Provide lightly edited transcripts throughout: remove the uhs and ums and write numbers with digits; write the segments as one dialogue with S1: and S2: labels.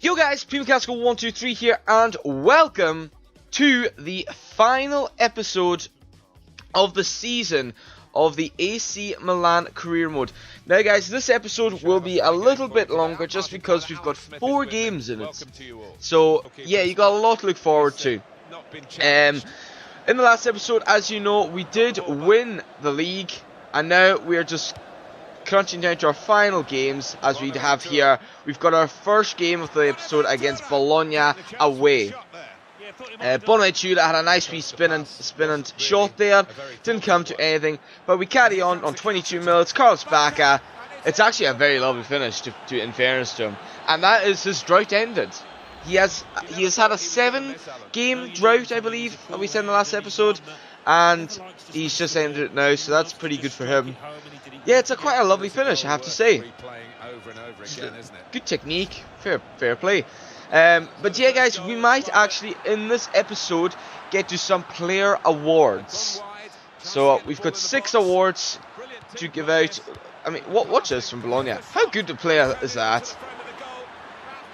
S1: Yo guys, PMCasco123 here, and welcome to the final episode of the season of the AC Milan career mode. Now guys, this episode will be a little bit longer just because we've got 4 games in it. So yeah, you got a lot to look forward to. In the last episode, as you know, we did win the league, and now we are just crunching down to our final games. As we have here, we've got our first game of the episode against Bologna away. Bonaventura had a nice wee spin and shot there, didn't come to anything, but we carry on 22 minutes. Carlos Bacca, it's actually a very lovely finish to in fairness to him, and that is his drought ended. He has had a 7-game drought, I believe, that we said in the last episode, and he's just ended it now, so that's pretty good for him. Yeah, it's quite a lovely finish, I have to say. Good technique, fair play. But yeah guys, we might actually in this episode get to some player awards. So we've got 6 awards to give out. I mean, watch this from Bologna. How good a player is that?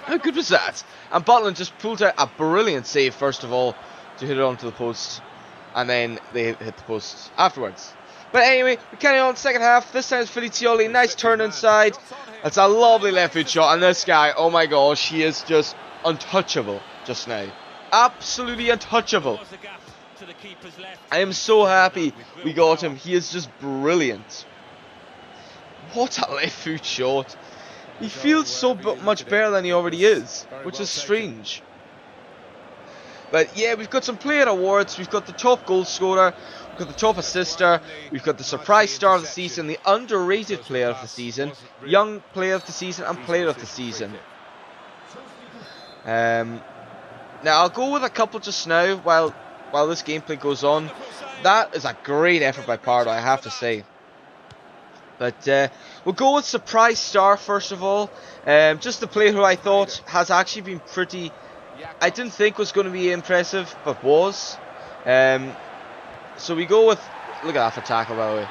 S1: How good was that? And Butland just pulled out a brilliant save first of all to hit it onto the post, and then they hit the post afterwards. But anyway, we carry on second half. This time it's Fifa, nice turn inside. That's a lovely left foot shot, and this guy, oh my gosh, he is just untouchable just now. Absolutely untouchable. I am so happy we got him. He is just brilliant. What a left foot shot. He feels so much better than he already is, which is strange. But yeah, we've got some player awards. We've got the top goal scorer, we've got the top assister, we've got the surprise star of the season, the underrated player of the season, young player of the season, and player of the season. Now I'll go with a couple just now while this gameplay goes on. That is a great effort by Pardo, I have to say. But we'll go with surprise star first of all. Just the player who I thought has actually been pretty, I didn't think was going to be impressive, but was. So we go with, look at that for tackle by the way.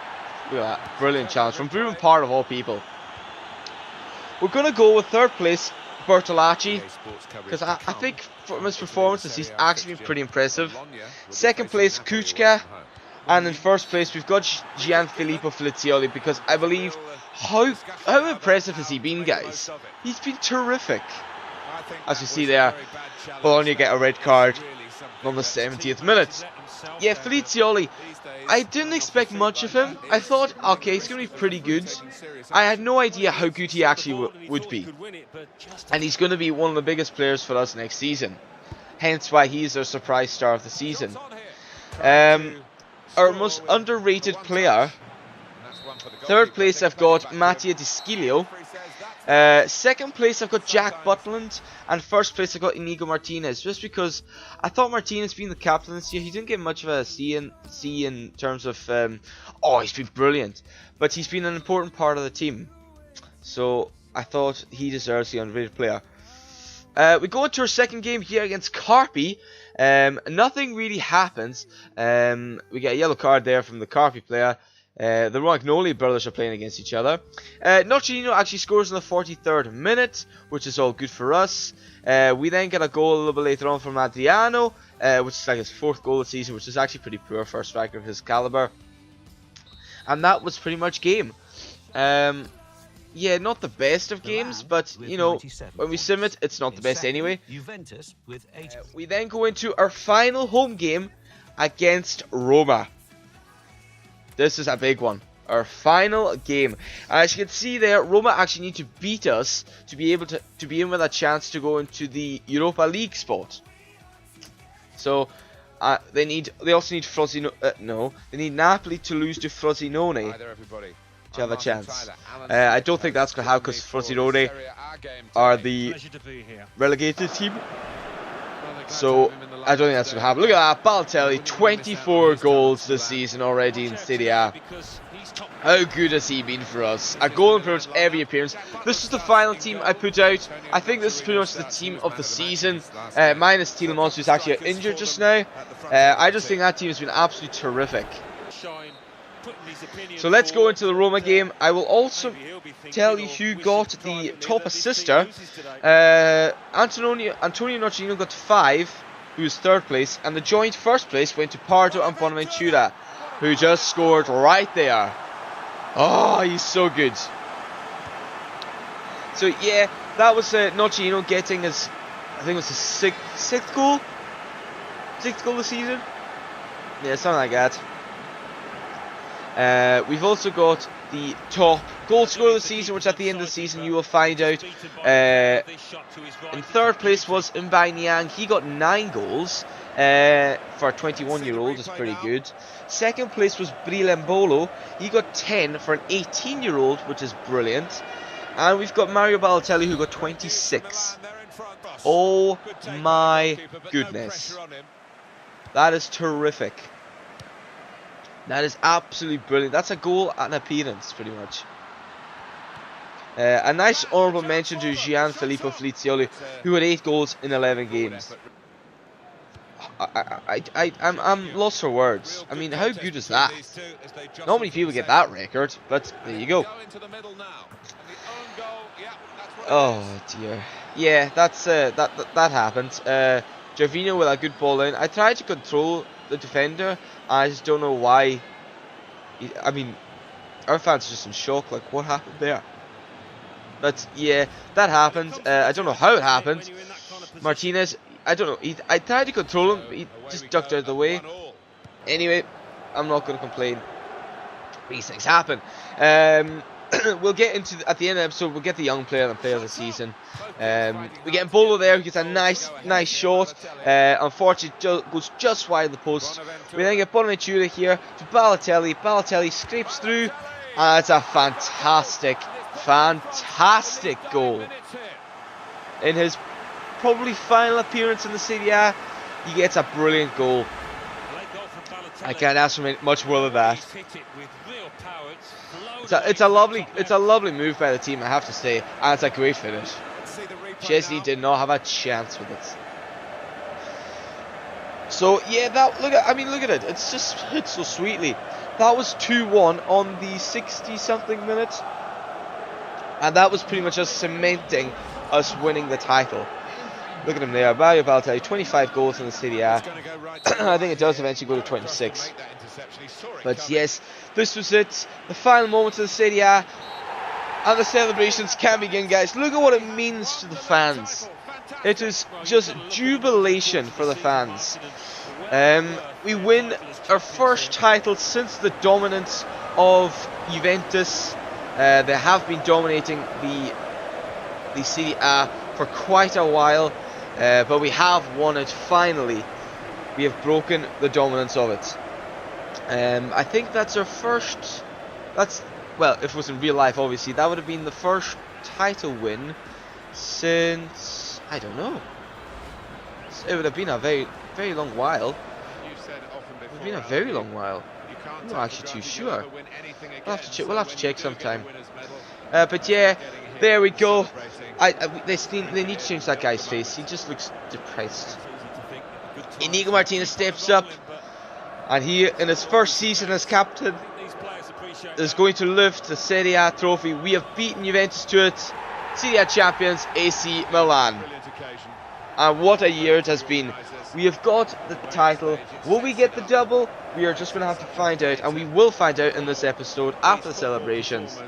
S1: Look at that, brilliant challenge from Ruben Pardo of all people. We're going to go with third place Bertolacci, because I think from his performances he's actually been pretty impressive. Second place Kuchka, and in first place we've got Gianfilippo Flizioli, because I believe how impressive has he been, guys? He's been terrific. As you see there, Bologna get a red card on the 70th minute. Yeah, Flizioli, I didn't expect much of him. I thought, okay, he's going to be pretty good. I had no idea how good he actually would be. And he's going to be one of the biggest players for us next season. Hence why he's our surprise star of the season. Our most underrated player. Third place I've got Mattia Di Schilio. Second place I've got Jack Butland, and first place I've got Inigo Martinez, just because I thought Martinez being the captain this year, he didn't get much of a C in terms of oh, he's been brilliant, but he's been an important part of the team, so I thought he deserves the underrated player. We go into our second game here against Carpi. Nothing really happens. We get a yellow card there from the Carpi player. The Romagnoli brothers are playing against each other. Nocerino actually scores in the 43rd minute, which is all good for us. We then get a goal a little bit later on from Adriano, which is like his 4th goal of the season, which is actually pretty poor for a striker of his caliber. And that was pretty much game. Yeah, not the best of games, but you know, when we sim it, it's not the best anyway. We then go into our final home game against Roma. This is a big one. Our final game. As you can see there, Roma actually need to beat us to be able to be in with a chance to go into the Europa League spot. So they also need Frosinone. They need Napoli to lose to Frosinone to have a chance. I don't think that's gonna happen because Frosinone are the relegated team. So I don't think that's going to happen. Look at that, Balotelli, 24 goals this season already in Serie A. How good has he been for us? A goal in pretty much every appearance. This is the final team I put out. I think this is pretty much the team of the season. Minus Tielemans, who's actually injured just now. I just think that team has been absolutely terrific. So let's go into the Roma game. I will also tell you who got the top assister. Antonio Nocino got 5, who was 3rd place, and the joint 1st place went to Pardo and Bonaventura, who just scored right there. Oh, he's so good. So yeah, that was Nocino getting his, I think it was his sixth goal? 6th goal of the season? Yeah, something like that. We've also got the top goal scorer of the season, which at the end of the season you will find out. In 3rd place was Mbai Niang. He got 9 goals for a 21-year-old. It's pretty good. 2nd place was Brilembolo. He got 10 for an 18-year-old, which is brilliant. And we've got Mario Balotelli, who got 26. Oh my goodness. That is terrific. That is absolutely brilliant. That's a goal and an appearance, pretty much. A nice honourable mention to Gianfilippo Felicioli, who had 8 goals in 11 games. I'm lost for words. I mean, how good is that? Not many people get that record, but there you go. Oh dear. Yeah, that's that happened. Gervinho with a good ball in. I tried to control the defender. I just don't know why. I mean, our fans are just in shock. Like, what happened there? But yeah, that happened. I don't know how it happened. Martinez, I don't know. I tried to control him. He just ducked out of the way. Anyway, I'm not going to complain. These things happen. We'll get into at the end of the episode. We'll get the young player and player of the season. We get Bolo there, who gets a nice shot. Unfortunately, goes just wide of the post. We then get Bonaventura here to Balotelli. Balotelli scrapes through, and it's a fantastic goal. In his probably final appearance in the Serie A, he gets a brilliant goal. I can't ask for much more than that. It's a lovely move by the team, I have to say, and it's a great finish. Chesney did not have a chance with it. So yeah, look at it. It's just hit so sweetly. That was 2-1 on the 60-something minute, and that was pretty much just cementing us winning the title. Look at him there, Mario Balotelli, 25 goals in the Serie A. I think it does eventually go to 26. But yes, this was it. The final moments of the Serie A. And the celebrations can begin, guys. Look at what it means to the fans. It is just jubilation for the fans. We win our first title since the dominance of Juventus. They have been dominating the Serie A for quite a while. But we have won it finally. We have broken the dominance of it. I think that's our first. Well, if it was in real life, obviously, that would have been the first title win since, I don't know. It would have been a very, very long while. It would have been a very long while. I'm not actually too sure. We'll have to check sometime. But yeah, there we go. They need to change that guy's face. He just looks depressed. Inigo Martinez steps up, and he, in his first season as captain, is going to lift the Serie A trophy. We have beaten Juventus to it. Serie A champions, AC Milan. And what a year it has been. We have got the title. Will we get the double? We are just going to have to find out, and we will find out in this episode after the celebrations.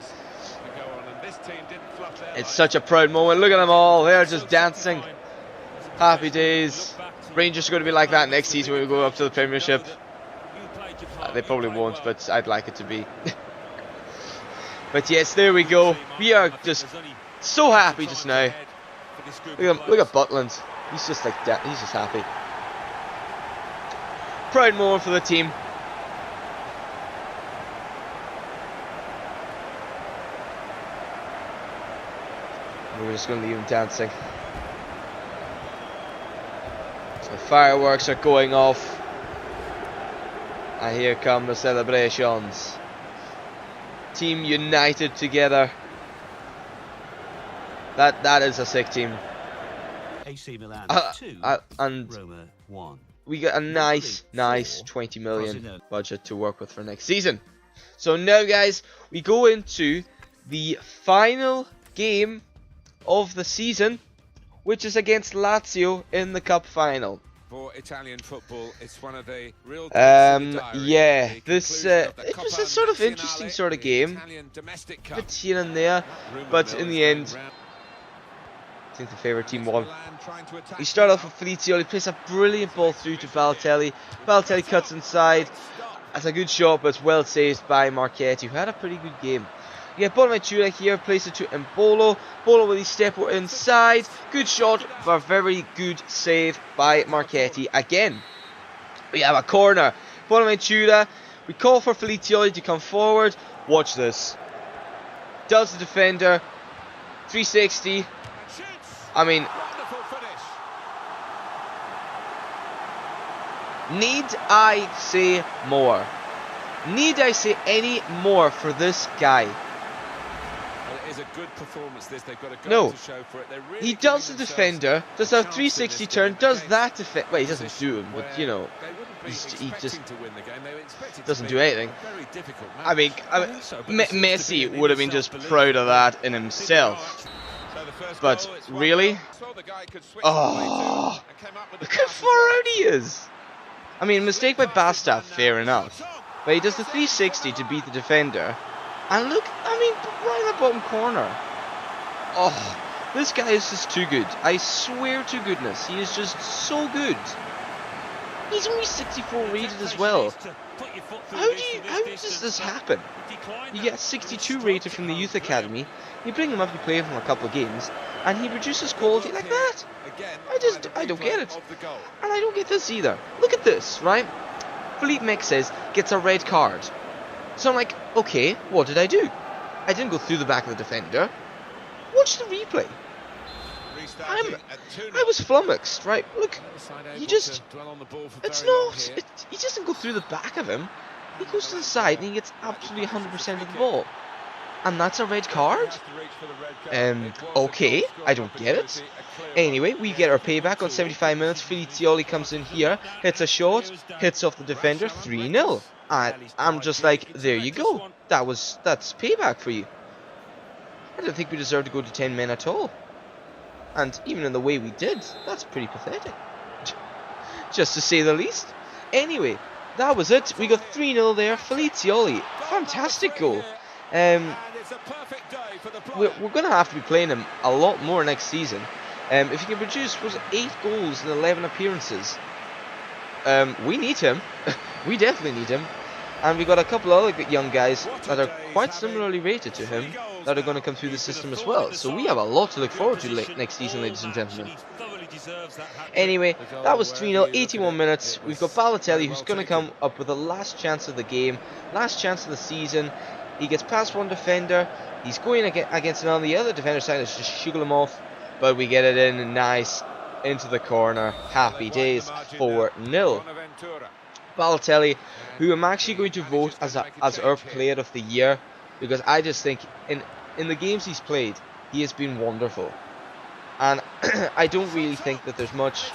S1: It's such a proud moment. Look at them all. They're just dancing. Happy days. Rangers are going to be like that next season when we go up to the Premiership. They probably won't, but I'd like it to be. But yes, there we go. We are just so happy just now. Look at Butland. He's just like that. He's just happy. Proud moment for the team. We're just going to leave him dancing. So the fireworks are going off. And here come the celebrations. Team united together. That is a sick team.
S2: AC Milan 2,
S1: and
S2: Roma 1.
S1: We got a nice 20 million budget to work with for next season. So now, guys, we go into the final game of the season, which is against Lazio in the cup final.
S3: For Italian football, it's one of the real
S1: yeah, this it was a sort of interesting sort of game, a bit here and there, but in the end, I think the favourite team won. We start off with Felicioli, plays a brilliant ball through to Balotelli. Balotelli cuts inside. That's a good shot, but it's well saved by Marchetti, who had a pretty good game. You get Bonaventura here, plays it to Embolo. Bolo with his step inside. Good shot, but very good save by Marchetti again. We have a corner. Bonaventura, we call for Felicioli to come forward. Watch this. Does the defender. 360. I mean, need I say more? Need I say any more for this guy?
S3: Well, it is a good performance. They've got a goal
S1: No,
S3: to show for it. Really
S1: he does the defender, does a 360 turn, does that defend. Well, he doesn't do him, but you know, he just doesn't do anything. I mean Messi would have been just proud of that in himself. But really? Oh, look how far out he is. I mean, mistake by Basta, fair enough. But he does the 360 to beat the defender. And look, I mean, right in the bottom corner. Oh, this guy is just too good. I swear to goodness, he is just so good. He's only 64 rated as well. How does this happen? You get 62 rated from the youth academy, you bring him up, you play him a couple of games, and he produces quality like that. I don't get it. And I don't get this either. Look at this, right? Philippe Mexes gets a red card. So I'm like, okay, what did I do? I didn't go through the back of the defender. Watch the replay. I was flummoxed, right? Look, he just, it's not, he doesn't go through the back of him. He goes to the side and he gets absolutely 100% of the ball. And that's a red card? Okay, I don't get it. Anyway, we get our payback on 75 minutes. Felicioli comes in here, hits a shot, hits off the defender, 3-0. And I'm just like, there you go. That's payback for you. I don't think we deserve to go to 10 men at all. And even in the way we did, that's pretty pathetic. Just to say the least. Anyway, that was it. We got 3-0 there. Felicioli, fantastic goal. We're going to have to be playing him a lot more next season. If he can produce, was 8 goals in 11 appearances, we need him. We definitely need him. And we got a couple of other young guys that are quite similarly rated to him that are going to come through the system as well. So we have a lot to look forward to next season, ladies and gentlemen. Anyway, that was 3-0, 81 minutes. We've got Balotelli, who's going to come up with the last chance of the game, last chance of the season. He gets past one defender. He's going against another. The other defender side is just shuggle him off. But we get it in nice into the corner. Happy days, 4-0. Balotelli, who I'm actually going to vote as our player of the year, because I just think in the games he's played, he has been wonderful. And I don't really think that there's much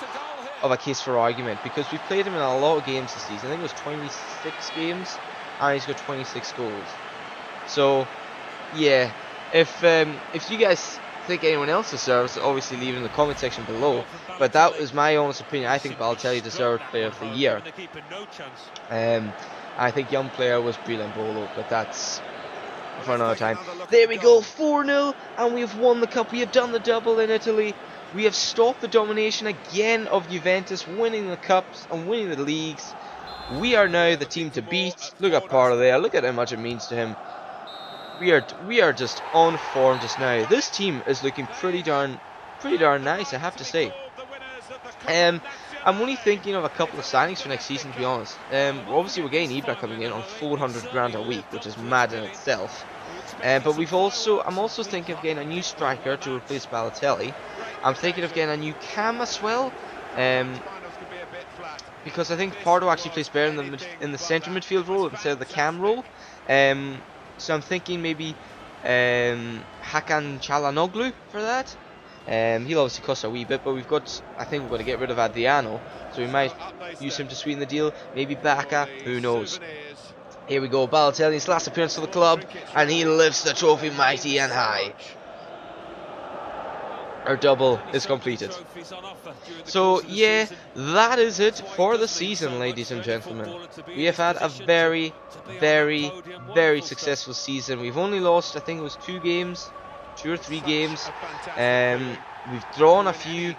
S1: of a case for argument, because we've played him in a lot of games this season. I think it was 26 games, and he's got 26 goals. So, yeah, if you guys think anyone else deserves, obviously leave it in the comment section below. But that was my honest opinion. I think Balotelli deserved player of the year. I think young player was Milan Bolo, but that's for another time. There we go, 4-0, and we've won the cup. We have done the double in Italy. We have stopped the domination again of Juventus, winning the cups and winning the leagues. We are now the team to beat. Look at Parla there. Look at how much it means to him. We are just on form just now. This team is looking pretty darn nice, I have to say. I'm only thinking of a couple of signings for next season, to be honest. Obviously we're getting IBRA coming in on 400 grand a week, which is mad in itself. But I'm also thinking of getting a new striker to replace Balotelli. I'm thinking of getting a new cam as well. Because I think Pardo actually plays better in the centre midfield role instead of the cam role. So I'm thinking maybe Hakan Çalhanoğlu for that. He'll obviously cost a wee bit, but I think we've got to get rid of Adriano, so we might use him to sweeten the deal. Maybe Bacca, who knows. Here we go, Balotelli's last appearance for the club, and he lifts the trophy mighty and high. Our double is completed. So yeah, that is it for the season, ladies and gentlemen. We have had a very, very successful season. We've only lost, I think it was 2 or 3 games. We've drawn a few,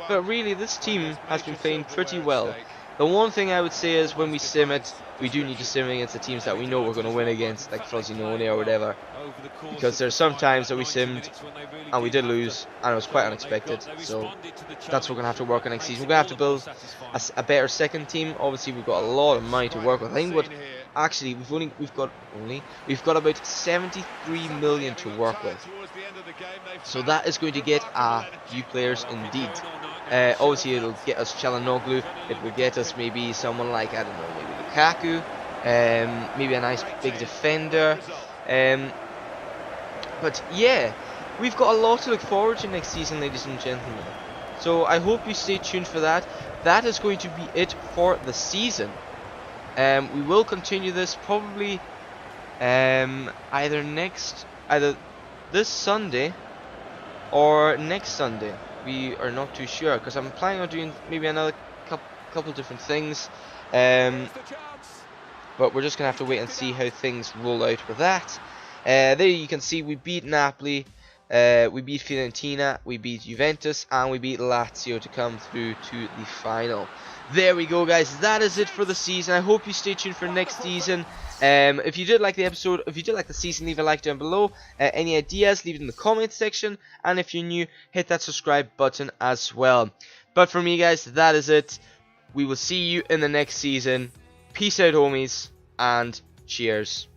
S1: but really this team has been playing pretty well. The one thing I would say is when we sim it, we do need to sim against the teams that we know we're going to win against, like Frosinone or whatever. Because there's some times that we simmed and we did lose, and it was quite unexpected. So that's what we're going to have to work on next season. We're going to have to build a better second team. Obviously, we've got a lot of money to work with. I think what actually we've got about 73 million to work with. So that is going to get a few players indeed. Obviously, it'll get us Çalhanoğlu. It will get us maybe someone like, I don't know, maybe Lukaku, maybe a nice big defender. But yeah, we've got a lot to look forward to next season, ladies and gentlemen. So I hope you stay tuned for that. That is going to be it for the season. We will continue this probably either this Sunday or next Sunday. We are not too sure, because I'm planning on doing maybe another couple different things. But we're just gonna have to wait and see how things roll out with that. There you can see we beat Napoli, we beat Fiorentina, we beat Juventus, and we beat Lazio to come through to the final. There we go, guys. That is it for the season. I hope you stay tuned for next season. If you did like the episode, if you did like the season, leave a like down below. Any ideas, leave it in the comments section. And if you're new, hit that subscribe button as well. But for me, guys, that is it. We will see you in the next season. Peace out, homies, and cheers.